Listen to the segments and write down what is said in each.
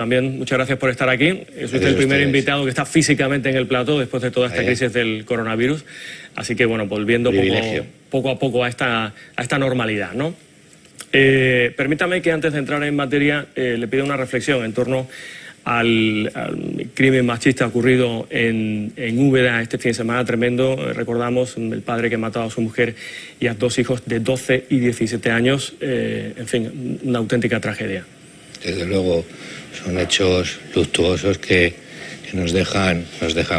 También muchas gracias por estar aquí. Es usted el primer invitado que está físicamente en el plató después de toda esta crisis del coronavirus. Así que, bueno, volviendo poco a poco a esta normalidad, ¿no? Permítame que antes de entrar en materia le pida una reflexión en torno al crimen machista ocurrido en Úbeda este fin de semana tremendo. Recordamos el padre que mataba a su mujer y a dos hijos de 12 y 17 años. En fin, una auténtica tragedia. Desde luego son hechos luctuosos que nos dejan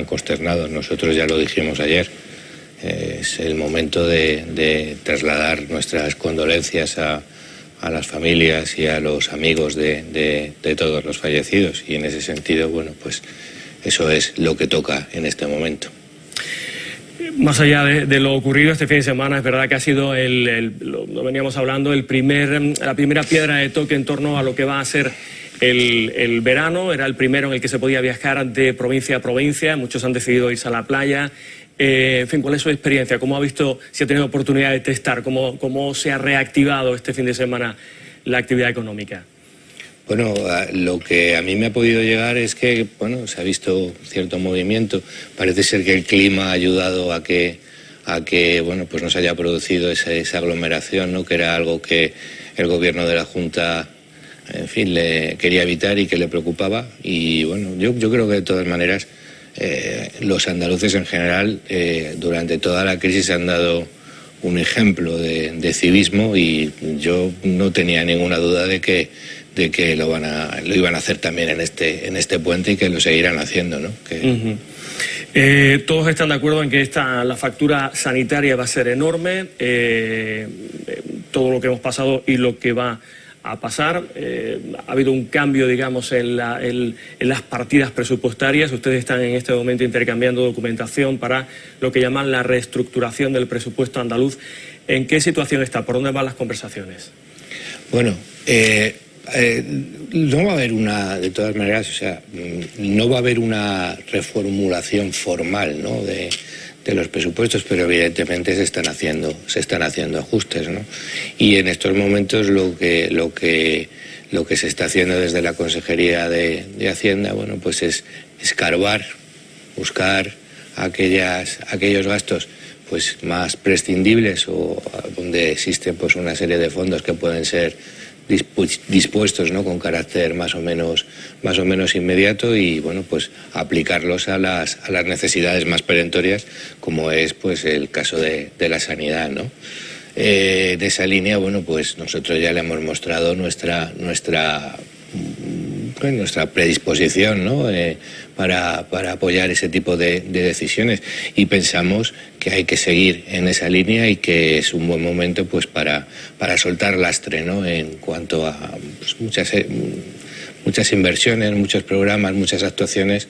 consternados. Nosotros ya lo dijimos ayer. Es el momento de trasladar nuestras condolencias a las familias y a los amigos de todos los fallecidos. Y en ese sentido, bueno, pues eso es lo que toca en este momento. Más allá de lo ocurrido este fin de semana, es verdad que ha sido, lo veníamos hablando, la primera piedra de toque en torno a lo que va a ser el verano. Era el primero en el que se podía viajar de provincia a provincia. Muchos han decidido irse a la playa. En fin, ¿cuál es su experiencia? ¿Cómo ha visto, si ha tenido oportunidad de testar, cómo se ha reactivado este fin de semana la actividad económica? Bueno, lo que a mí me ha podido llegar es que, bueno, se ha visto cierto movimiento. Parece ser que el clima ha ayudado a que bueno, pues no se haya producido esa aglomeración, ¿no? Que era algo que el gobierno de la Junta, en fin, le quería evitar y que le preocupaba. Y bueno, yo creo que de todas maneras los andaluces en general durante toda la crisis han dado un ejemplo de civismo, y yo no tenía ninguna duda de que lo iban a hacer también en este puente, y que lo seguirán haciendo, ¿no? Todos están de acuerdo en que la factura sanitaria va a ser enorme, todo lo que hemos pasado y lo que va a pasar. Ha habido un cambio, digamos, en las partidas presupuestarias. Ustedes están en este momento intercambiando documentación para lo que llaman la reestructuración del presupuesto andaluz. ¿En qué situación está? ¿Por dónde van las conversaciones? Bueno, no va a haber de todas maneras, o sea, no va a haber una reformulación formal, ¿no?, de los presupuestos, pero evidentemente se están haciendo ajustes, ¿no? Y en estos momentos lo que se está haciendo desde la Consejería de Hacienda, bueno, pues es escarbar, buscar aquellos gastos pues más prescindibles, o donde existen pues una serie de fondos que pueden ser dispuestos, ¿no?, con carácter más o menos inmediato, y bueno, pues aplicarlos a las necesidades más perentorias, como es pues el caso de la sanidad, ¿no? De esa línea, bueno, pues nosotros ya le hemos mostrado nuestra predisposición, ¿no?, para apoyar ese tipo de decisiones, y pensamos que hay que seguir en esa línea y que es un buen momento pues para soltar lastre, ¿no?, en cuanto a pues, muchas inversiones, muchos programas, muchas actuaciones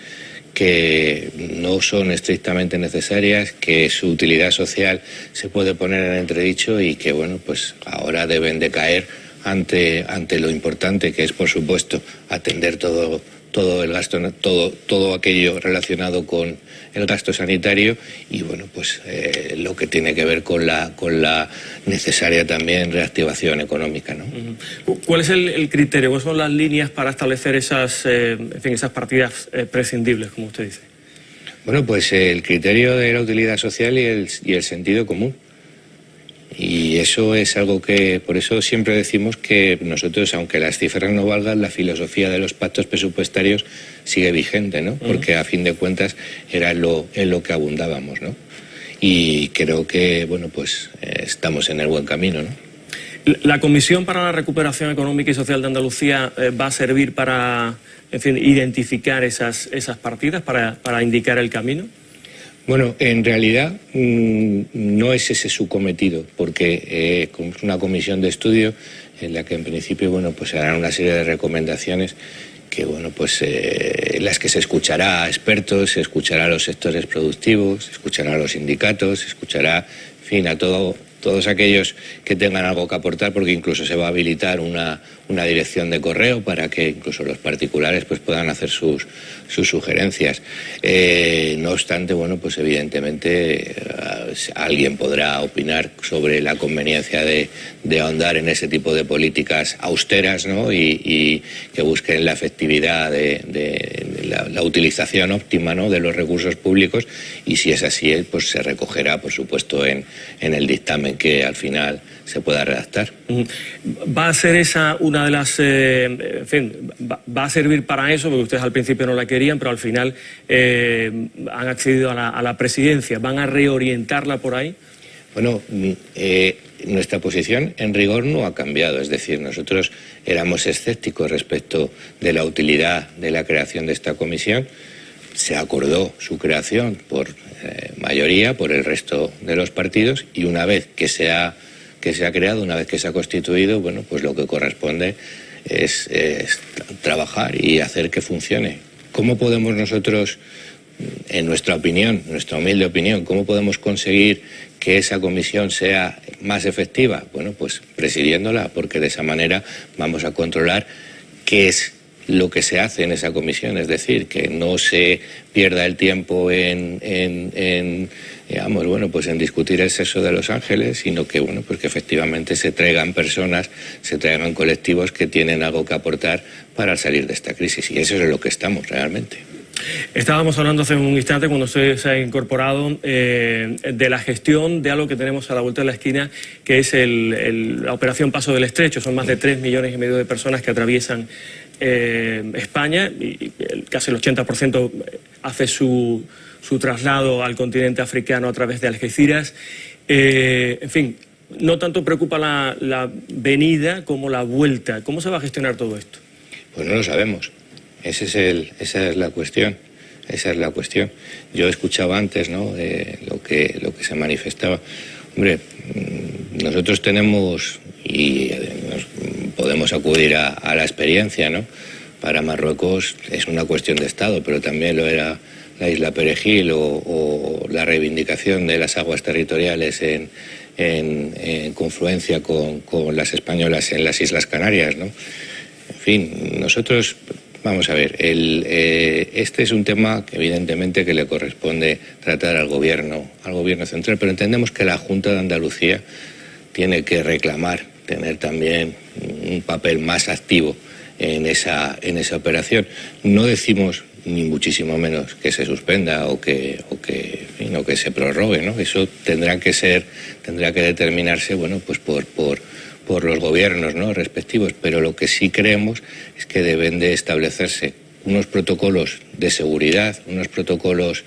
que no son estrictamente necesarias, que su utilidad social se puede poner en entredicho, y que bueno, pues ahora deben de caer ante lo importante que es, por supuesto, atender todo el gasto, todo aquello relacionado con el gasto sanitario, y bueno, pues lo que tiene que ver con la necesaria también reactivación económica, ¿no? ¿Cuál es el criterio? ¿Cuáles son las líneas para establecer esas partidas prescindibles, como usted dice? Bueno, pues el criterio de la utilidad social y el sentido común. Y eso es algo que, por eso siempre decimos que nosotros, aunque las cifras no valgan, la filosofía de los pactos presupuestarios sigue vigente, ¿no? Porque a fin de cuentas era en lo que abundábamos, ¿no? Y creo que, bueno, pues estamos en el buen camino, ¿no? ¿La Comisión para la Recuperación Económica y Social de Andalucía va a servir para, en fin, identificar esas partidas, para indicar el camino? Bueno, en realidad no es ese su cometido, porque es una comisión de estudio en la que en principio, bueno, pues se harán una serie de recomendaciones que, bueno, pues en las que se escuchará a expertos, se escuchará a los sectores productivos, se escuchará a los sindicatos, se escuchará, en fin, a todo todos aquellos que tengan algo que aportar, porque incluso se va a habilitar una dirección de correo para que incluso los particulares pues puedan hacer sus sugerencias. No obstante, bueno, pues evidentemente alguien podrá opinar sobre la conveniencia de ahondar en ese tipo de políticas austeras, ¿no? y que busquen la efectividad la utilización óptima, ¿no?, de los recursos públicos, y si es así, pues se recogerá, por supuesto, en el dictamen que al final se pueda redactar. ¿Va a ser esa una de las... en fin, va a servir para eso, porque ustedes al principio no la querían, pero al final han accedido a la presidencia? ¿Van a reorientarla por ahí? Bueno, nuestra posición en rigor no ha cambiado, es decir, nosotros éramos escépticos respecto de la utilidad de la creación de esta comisión. Se acordó su creación por mayoría, por el resto de los partidos, y una vez que se ha creado, una vez que se ha constituido, bueno, pues lo que corresponde es trabajar y hacer que funcione. ¿Cómo podemos nosotros, en nuestra opinión, nuestra humilde opinión, cómo podemos conseguir que esa comisión sea más efectiva? Bueno, pues presidiéndola, porque de esa manera vamos a controlar qué es lo que se hace en esa comisión, es decir, que no se pierda el tiempo digamos, bueno, pues en discutir el sexo de los ángeles, sino que, bueno, pues que efectivamente se traigan personas, se traigan colectivos que tienen algo que aportar para salir de esta crisis, y eso es en lo que estamos realmente. Estábamos hablando hace un instante, cuando usted se ha incorporado, de la gestión de algo que tenemos a la vuelta de la esquina, que es la operación Paso del Estrecho. Son más de 3,5 millones de personas que atraviesan España, y casi el 80% hace su traslado al continente africano a través de Algeciras. En fin, no tanto preocupa la venida como la vuelta. ¿Cómo se va a gestionar todo esto? Pues no lo sabemos. Esa es la cuestión. Esa es la cuestión. Yo escuchaba antes, ¿no?, lo que se manifestaba. Hombre, nosotros tenemos y podemos acudir a la experiencia, ¿no? Para Marruecos es una cuestión de Estado, pero también lo era la isla Perejil o la reivindicación de las aguas territoriales en confluencia con las españolas en las Islas Canarias, ¿no? En fin, nosotros... Vamos a ver, este es un tema que evidentemente que le corresponde tratar al gobierno central, pero entendemos que la Junta de Andalucía tiene que reclamar, tener también un papel más activo en esa operación. No decimos ni muchísimo menos que se suspenda o que se prorrogue, ¿no? Eso tendrá que determinarse, bueno, pues por los gobiernos, ¿no?, respectivos, pero lo que sí creemos es que deben de establecerse unos protocolos de seguridad, unos protocolos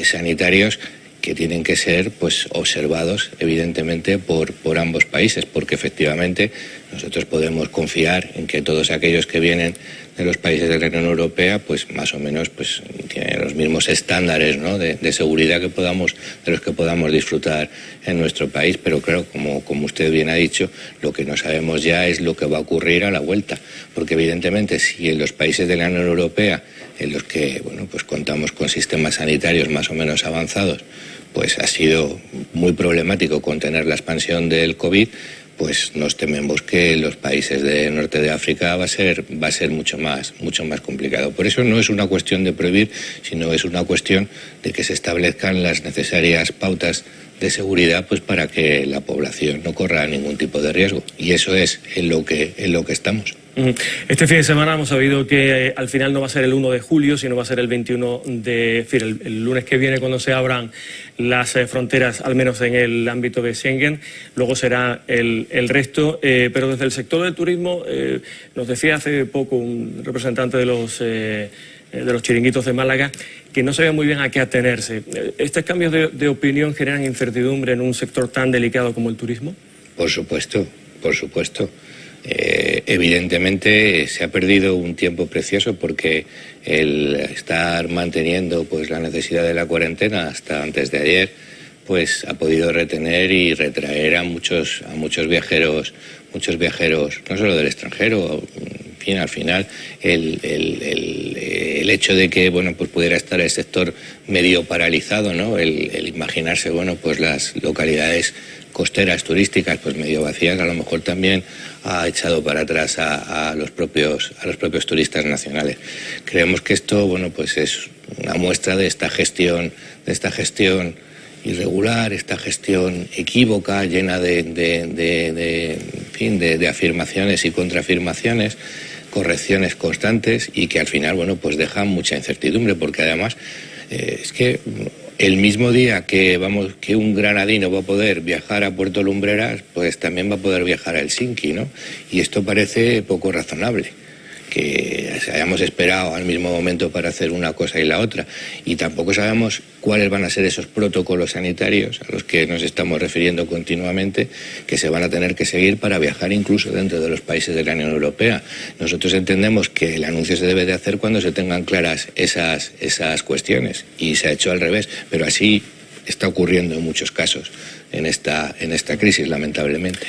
sanitarios que tienen que ser, pues, observados evidentemente por ambos países, porque efectivamente nosotros podemos confiar en que todos aquellos que vienen de los países de la Unión Europea, pues más o menos pues tienen los mismos estándares, ¿no?, de seguridad de los que podamos disfrutar en nuestro país. Pero claro, como usted bien ha dicho, lo que no sabemos ya es lo que va a ocurrir a la vuelta, porque evidentemente si en los países de la Unión Europea, en los que, bueno, pues contamos con sistemas sanitarios más o menos avanzados, pues ha sido muy problemático contener la expansión del COVID, pues nos tememos que en los países del norte de África va a ser mucho más complicado. Por eso no es una cuestión de prohibir, sino es una cuestión de que se establezcan las necesarias pautas de seguridad, pues para que la población no corra ningún tipo de riesgo. Y eso es en lo que estamos. Este fin de semana hemos sabido que al final no va a ser el 1 de julio, sino va a ser el 21 el lunes que viene, cuando se abran las fronteras, al menos en el ámbito de Schengen. Luego será el resto. Pero desde el sector del turismo, nos decía hace poco un representante de los chiringuitos de Málaga que no sabía muy bien a qué atenerse. ¿Estos cambios de opinión generan incertidumbre en un sector tan delicado como el turismo? Por supuesto. Evidentemente se ha perdido un tiempo precioso, porque el estar manteniendo pues la necesidad de la cuarentena hasta antes de ayer pues ha podido retener y retraer a muchos viajeros, no solo del extranjero. En fin, al final el hecho de que, bueno, pues pudiera estar el sector medio paralizado, ¿no? El imaginarse, bueno, pues las localidades costeras turísticas pues medio vacías, a lo mejor también ha echado para atrás a los propios turistas nacionales. Creemos que esto, bueno, pues es una muestra de esta gestión irregular, esta gestión equívoca, llena de afirmaciones y contraafirmaciones, correcciones constantes, y que al final, bueno, pues deja mucha incertidumbre, porque además es que el mismo día que un granadino va a poder viajar a Puerto Lumbreras, pues también va a poder viajar a Helsinki, ¿no? Y esto parece poco razonable, que hayamos esperado al mismo momento para hacer una cosa y la otra, y tampoco sabemos cuáles van a ser esos protocolos sanitarios a los que nos estamos refiriendo continuamente, que se van a tener que seguir para viajar incluso dentro de los países de la Unión Europea. Nosotros entendemos que el anuncio se debe de hacer cuando se tengan claras esas cuestiones, y se ha hecho al revés, pero así está ocurriendo en muchos casos en esta crisis, lamentablemente.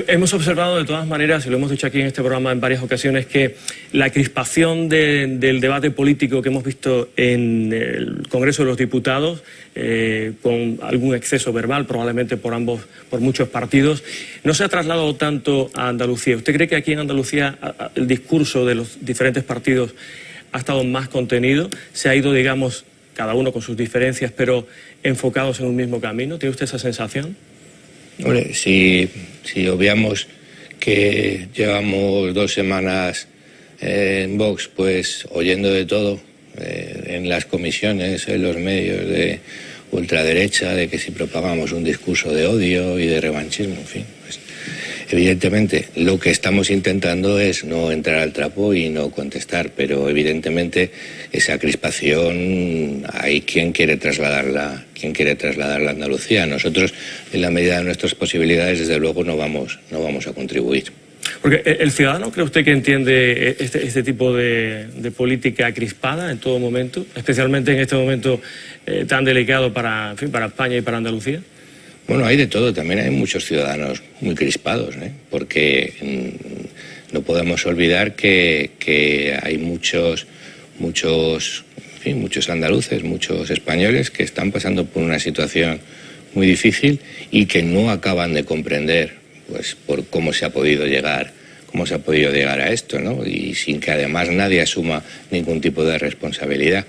Hemos observado de todas maneras, y lo hemos dicho aquí en este programa en varias ocasiones, que la crispación del debate político que hemos visto en el Congreso de los Diputados, con algún exceso verbal, probablemente por muchos partidos, no se ha trasladado tanto a Andalucía. ¿Usted cree que aquí en Andalucía el discurso de los diferentes partidos ha estado más contenido? ¿Se ha ido, digamos, cada uno con sus diferencias, pero enfocados en un mismo camino? ¿Tiene usted esa sensación? Hombre, si obviamos que llevamos 2 semanas en Vox, pues oyendo de todo, en las comisiones, en los medios de ultraderecha, de que si propagamos un discurso de odio y de revanchismo, en fin, pues evidentemente lo que estamos intentando es no entrar al trapo y no contestar, pero evidentemente esa crispación hay quien quiere trasladarla a Andalucía. Nosotros, en la medida de nuestras posibilidades, desde luego no vamos a contribuir. Porque el ciudadano, ¿cree usted que entiende este tipo de política crispada en todo momento, especialmente en este momento tan delicado para España y para Andalucía? Bueno, hay de todo. También hay muchos ciudadanos muy crispados, porque no podemos olvidar que hay muchos andaluces, muchos españoles que están pasando por una situación muy difícil y que no acaban de comprender, pues, por cómo se ha podido llegar a esto, ¿no? Y sin que además nadie asuma ningún tipo de responsabilidad.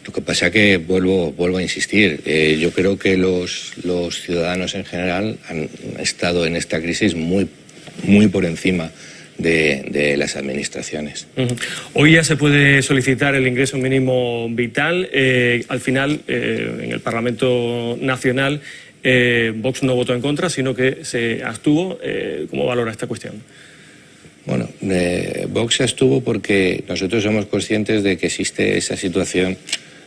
Lo que pasa que vuelvo a insistir, yo creo que los ciudadanos en general han estado en esta crisis muy por encima de las administraciones. Hoy ya se puede solicitar el ingreso mínimo vital. Al final, en el Parlamento Nacional, Vox no votó en contra, sino que se abstuvo. ¿Cómo valora esta cuestión? Bueno, Vox se abstuvo porque nosotros somos conscientes de que existe esa situación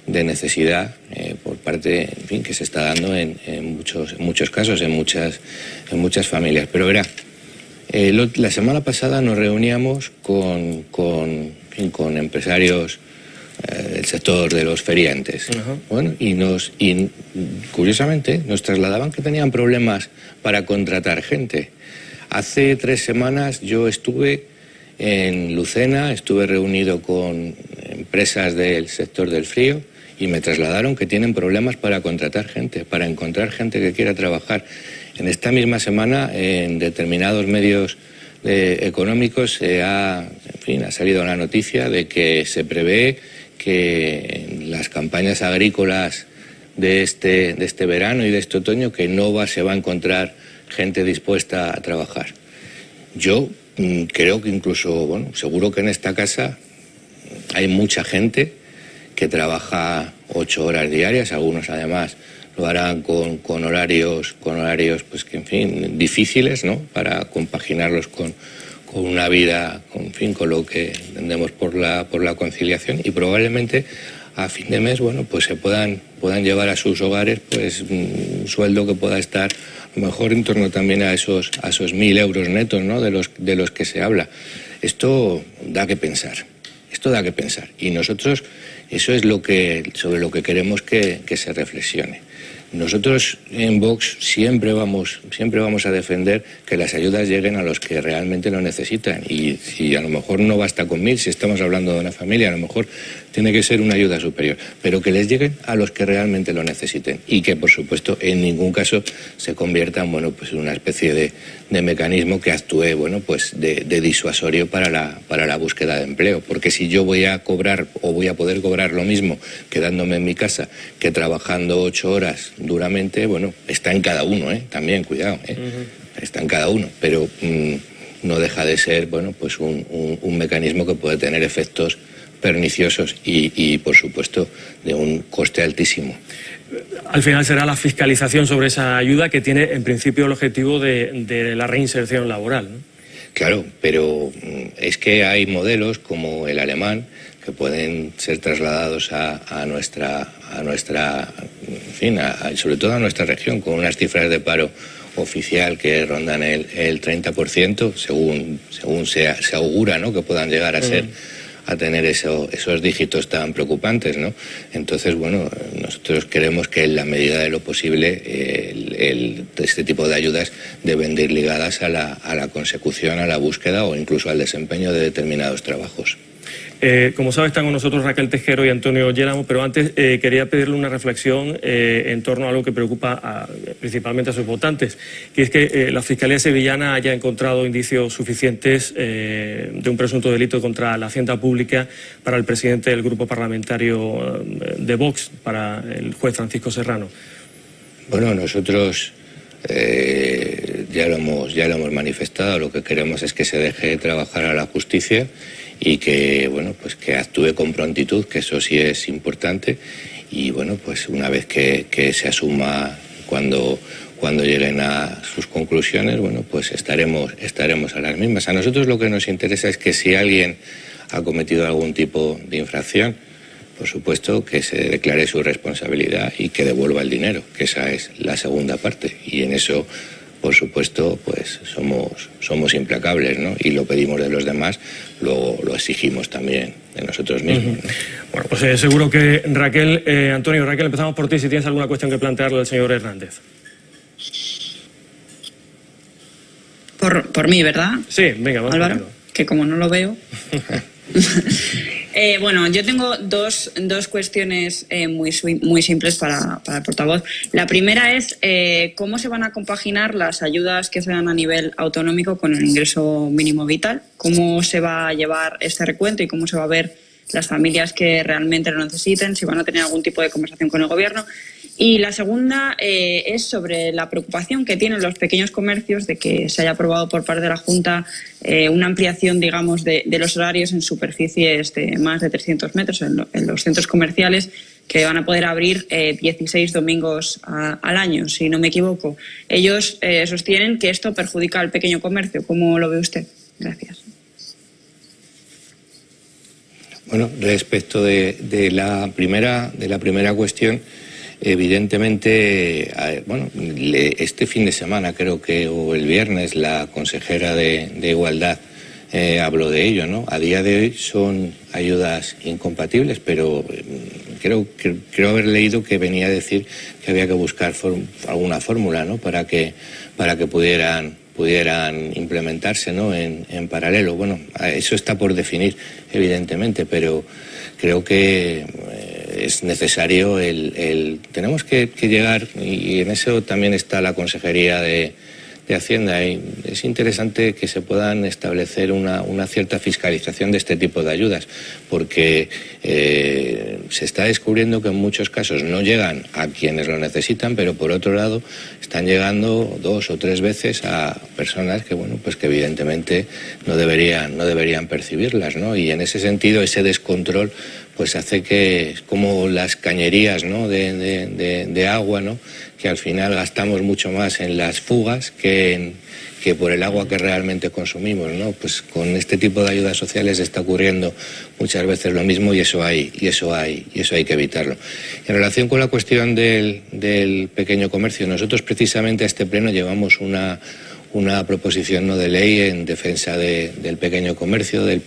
de necesidad por parte, en fin, que se está dando en muchos casos, en muchas familias. Pero verá, la semana pasada nos reuníamos con empresarios del sector de los feriantes. Bueno, y curiosamente nos trasladaban que tenían problemas para contratar gente. Hace 3 semanas yo estuve en Lucena, estuve reunido con empresas del sector del frío y me trasladaron que tienen problemas para contratar gente, para encontrar gente que quiera trabajar. En esta misma semana, en determinados medios económicos ha salido la noticia de que se prevé que en las campañas agrícolas de este verano y de este otoño que se va a encontrar gente dispuesta a trabajar. Yo creo que incluso, seguro que en esta casa hay mucha gente que trabaja 8 horas diarias, algunos además lo harán con horarios pues que, en fin, difíciles, ¿no? Para compaginarlos con una vida, con lo que entendemos por la conciliación, y probablemente a fin de mes, pues se puedan llevar a sus hogares pues un sueldo que pueda estar a lo mejor en torno también a esos 1.000 euros netos, ¿no? de los que se habla. Esto da que pensar. Y nosotros eso es sobre lo que queremos que se reflexione. Nosotros en Vox siempre vamos a defender que las ayudas lleguen a los que realmente lo necesitan. Y si a lo mejor no basta con 1.000, si estamos hablando de una familia, a lo mejor tiene que ser una ayuda superior. Pero que les lleguen a los que realmente lo necesiten. Y que, por supuesto, en ningún caso se conviertan, bueno, pues en una especie de mecanismo que actúe, bueno, pues de disuasorio para la búsqueda de empleo. Porque si yo voy a cobrar o voy a poder cobrar lo mismo quedándome en mi casa que trabajando 8 horas duramente, bueno, está en cada uno, también, cuidado, está en cada uno, pero no deja de ser, bueno, pues un mecanismo que puede tener efectos perniciosos y, por supuesto, de un coste altísimo. Al final será la fiscalización sobre esa ayuda que tiene, en principio, el objetivo de la reinserción laboral, ¿no? Claro, pero es que hay modelos como el alemán que pueden ser trasladados a nuestra, en fin, sobre todo a nuestra región, con unas cifras de paro oficial que rondan el 30%, según se augura, ¿no?, que puedan llegar a tener esos dígitos tan preocupantes, ¿no? Entonces, bueno, nosotros creemos que en la medida de lo posible este tipo de ayudas deben de ir ligadas a la consecución, a la búsqueda o incluso al desempeño de determinados trabajos. Como sabe, están con nosotros Raquel Tejero y Antonio Yélamo, pero antes quería pedirle una reflexión en torno a algo que preocupa principalmente a sus votantes, que es que la Fiscalía Sevillana haya encontrado indicios suficientes de un presunto delito contra la hacienda pública para el presidente del grupo parlamentario de Vox, para el juez Francisco Serrano. Bueno, nosotros ya lo hemos manifestado. Lo que queremos es que se deje trabajar a la justicia y que, bueno, pues que actúe con prontitud, que eso sí es importante, y bueno, pues una vez que se asuma cuando lleguen a sus conclusiones, bueno, pues estaremos a las mismas. A nosotros lo que nos interesa es que si alguien ha cometido algún tipo de infracción, por supuesto que se declare su responsabilidad y que devuelva el dinero, que esa es la segunda parte, y en eso, por supuesto, pues somos implacables, ¿no? Y lo pedimos de los demás, lo exigimos también de nosotros mismos, ¿no? Bueno, pues seguro que Raquel, Antonio, Raquel, empezamos por ti, si tienes alguna cuestión que plantearle al señor Hernández. Por mí, ¿verdad? Sí, venga, vamos. Álvaro, contigo. Que como no lo veo... Bueno, yo tengo dos cuestiones muy simples para el portavoz. La primera es cómo se van a compaginar las ayudas que se dan a nivel autonómico con el ingreso mínimo vital, cómo se va a llevar este recuento y cómo se va a ver las familias que realmente lo necesiten, si van a tener algún tipo de conversación con el Gobierno. Y la segunda es sobre la preocupación que tienen los pequeños comercios de que se haya aprobado por parte de la Junta una ampliación, digamos, de los horarios en superficies de más de 300 metros en los centros comerciales, que van a poder abrir 16 domingos al año, si no me equivoco. Ellos sostienen que esto perjudica al pequeño comercio. ¿Cómo lo ve usted? Gracias. Bueno, respecto de la primera cuestión, evidentemente, bueno, este fin de semana, creo que, o el viernes, la consejera de Igualdad habló de ello, ¿no? A día de hoy son ayudas incompatibles, pero creo haber leído que venía a decir que había que buscar alguna fórmula, ¿no?, para que pudieran implementarse, ¿no?, en paralelo. Bueno, eso está por definir, evidentemente, pero creo que es necesario tenemos que llegar, y en eso también está la Consejería de Hacienda, y es interesante que se puedan establecer una cierta fiscalización de este tipo de ayudas, porque se está descubriendo que en muchos casos no llegan a quienes lo necesitan, pero por otro lado están llegando 2 o 3 veces a personas que, bueno, pues que evidentemente no deberían percibirlas, ¿no? Y en ese sentido, ese descontrol pues hace que, como las cañerías, ¿no?, de agua, ¿no?, que al final gastamos mucho más en las fugas que por el agua que realmente consumimos, ¿no? Pues con este tipo de ayudas sociales está ocurriendo muchas veces lo mismo, y eso hay que evitarlo. En relación con la cuestión del pequeño comercio, nosotros precisamente a este pleno llevamos una proposición no de ley en defensa del pequeño comercio, del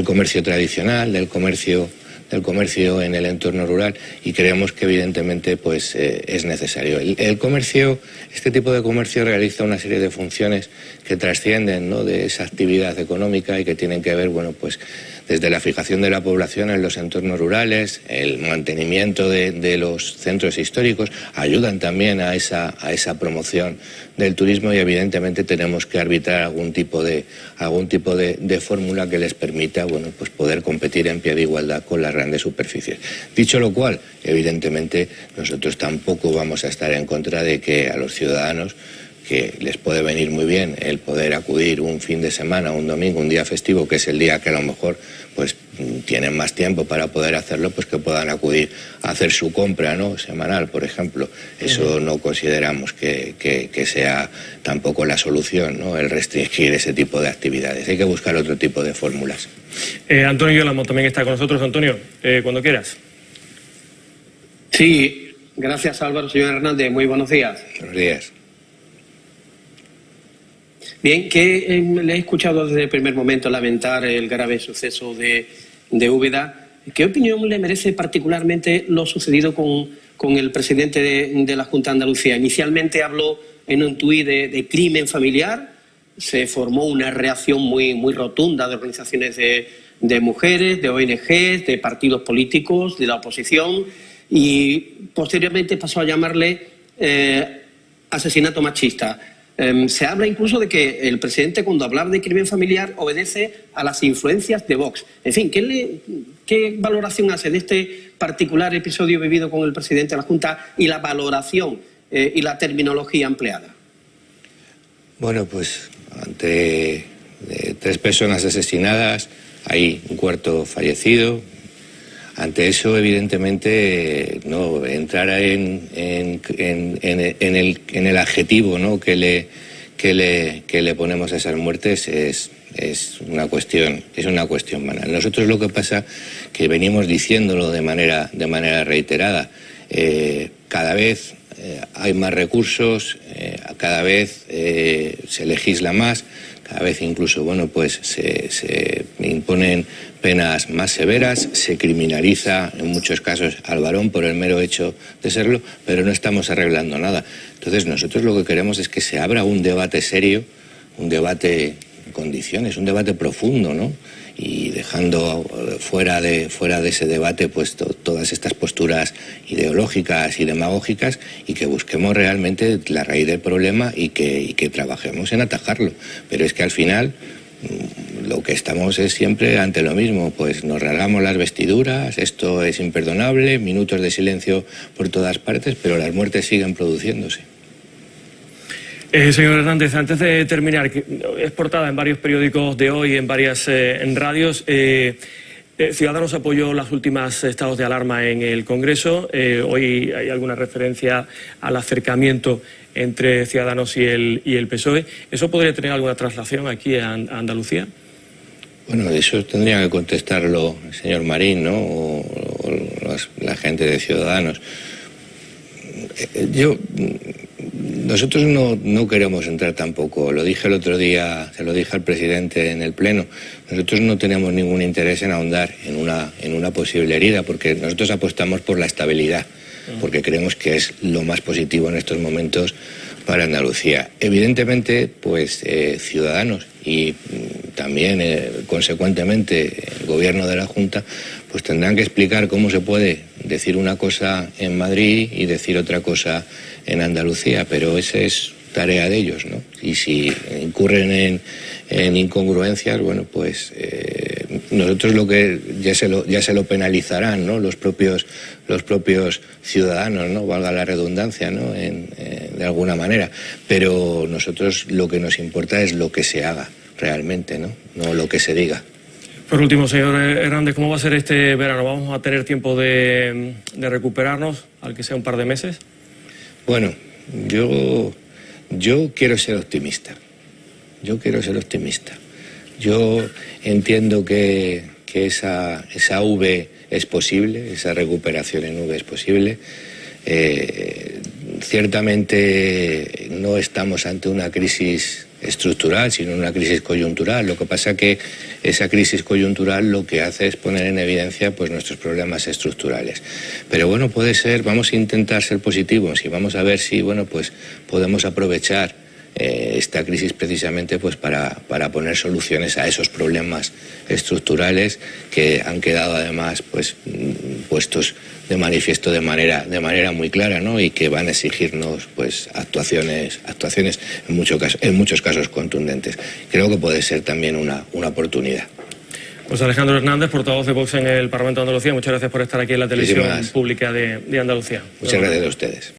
comercio tradicional, del comercio del comercio en el entorno rural, y creemos que evidentemente pues es necesario. El comercio, este tipo de comercio realiza una serie de funciones que trascienden, ¿no?, de esa actividad económica y que tienen que ver, bueno, pues desde la fijación de la población en los entornos rurales, el mantenimiento de los centros históricos, ayudan también a esa promoción del turismo, y evidentemente tenemos que arbitrar algún tipo de fórmula que les permita, bueno, pues poder competir en pie de igualdad con las grandes superficies. Dicho lo cual, evidentemente nosotros tampoco vamos a estar en contra de que a los ciudadanos, que les puede venir muy bien el poder acudir un fin de semana, un domingo, un día festivo, que es el día que a lo mejor pues tienen más tiempo para poder hacerlo, pues que puedan acudir a hacer su compra, ¿no?, semanal, por ejemplo. Eso no consideramos que sea tampoco la solución, ¿no?, el restringir ese tipo de actividades. Hay que buscar otro tipo de fórmulas. Antonio Yolamo también está con nosotros. Antonio, cuando quieras. Sí, gracias Álvaro. Señor Hernández, muy buenos días. Buenos días. Bien, que le he escuchado desde el primer momento lamentar el grave suceso de Úbeda. ¿Qué opinión le merece particularmente lo sucedido con el presidente de la Junta de Andalucía? Inicialmente habló en un tuit de crimen familiar, se formó una reacción muy rotunda de organizaciones de mujeres, de ONGs, de partidos políticos, de la oposición, y posteriormente pasó a llamarle asesinato machista. Se habla incluso de que el presidente, cuando hablaba de crimen familiar, obedece a las influencias de Vox. En fin, ¿qué valoración hace de este particular episodio vivido con el presidente de la Junta y la valoración y la terminología empleada? Bueno, pues ante 3 personas asesinadas, hay un cuarto fallecido. Ante eso, evidentemente, no entrar en el adjetivo, ¿no?, que le ponemos a esas muertes es una cuestión banal. Nosotros lo que pasa que venimos diciéndolo de manera reiterada. Cada vez hay más recursos, cada vez se legisla más. Cada vez incluso, bueno, pues se imponen penas más severas, se criminaliza en muchos casos al varón por el mero hecho de serlo, pero no estamos arreglando nada. Entonces nosotros lo que queremos es que se abra un debate serio, un debate en condiciones, un debate profundo, ¿no?, y dejando fuera de ese debate pues todas estas posturas ideológicas y demagógicas, y que busquemos realmente la raíz del problema y que trabajemos en atajarlo. Pero es que al final lo que estamos es siempre ante lo mismo, pues nos rasgamos las vestiduras, esto es imperdonable, minutos de silencio por todas partes, pero las muertes siguen produciéndose. Señor Hernández, antes de terminar, es portada en varios periódicos de hoy, en varias en radios. Ciudadanos apoyó los últimos estados de alarma en el Congreso. Hoy hay alguna referencia al acercamiento entre Ciudadanos y el PSOE. ¿Eso podría tener alguna traslación aquí a Andalucía? Bueno, eso tendría que contestarlo el señor Marín, ¿no?, o la gente de Ciudadanos. Nosotros no queremos entrar tampoco, lo dije el otro día, se lo dije al presidente en el Pleno, nosotros no tenemos ningún interés en ahondar en una posible herida, porque nosotros apostamos por la estabilidad, porque creemos que es lo más positivo en estos momentos para Andalucía. Evidentemente, pues Ciudadanos y también, consecuentemente, el Gobierno de la Junta, pues tendrán que explicar cómo se puede decir una cosa en Madrid y decir otra cosa en Andalucía, pero esa es tarea de ellos, ¿no? Y si incurren en incongruencias, bueno, pues nosotros lo que ya se lo penalizarán, ¿no?, los propios ciudadanos, ¿no?, valga la redundancia, ¿no?, de alguna manera. Pero nosotros lo que nos importa es lo que se haga realmente, no lo que se diga. Por último, señor Hernández, ¿cómo va a ser este verano? ¿Vamos a tener tiempo de recuperarnos, al que sea un par de meses? Bueno, yo quiero ser optimista. Yo entiendo que esa V es posible, esa recuperación en V es posible. Ciertamente no estamos ante una crisis estructural, sino una crisis coyuntural. Lo que pasa que esa crisis coyuntural lo que hace es poner en evidencia pues nuestros problemas estructurales. Pero bueno, puede ser, vamos a intentar ser positivos y vamos a ver si bueno pues podemos aprovechar esta crisis precisamente pues para poner soluciones a esos problemas estructurales que han quedado además pues puestos de manifiesto de manera muy clara, ¿no? Y que van a exigirnos pues actuaciones en muchos casos contundentes. Creo que puede ser también una oportunidad. Pues Alejandro Hernández, portavoz de Vox en el Parlamento de Andalucía, muchas gracias por estar aquí en la televisión pública de Andalucía. Muchas gracias a ustedes.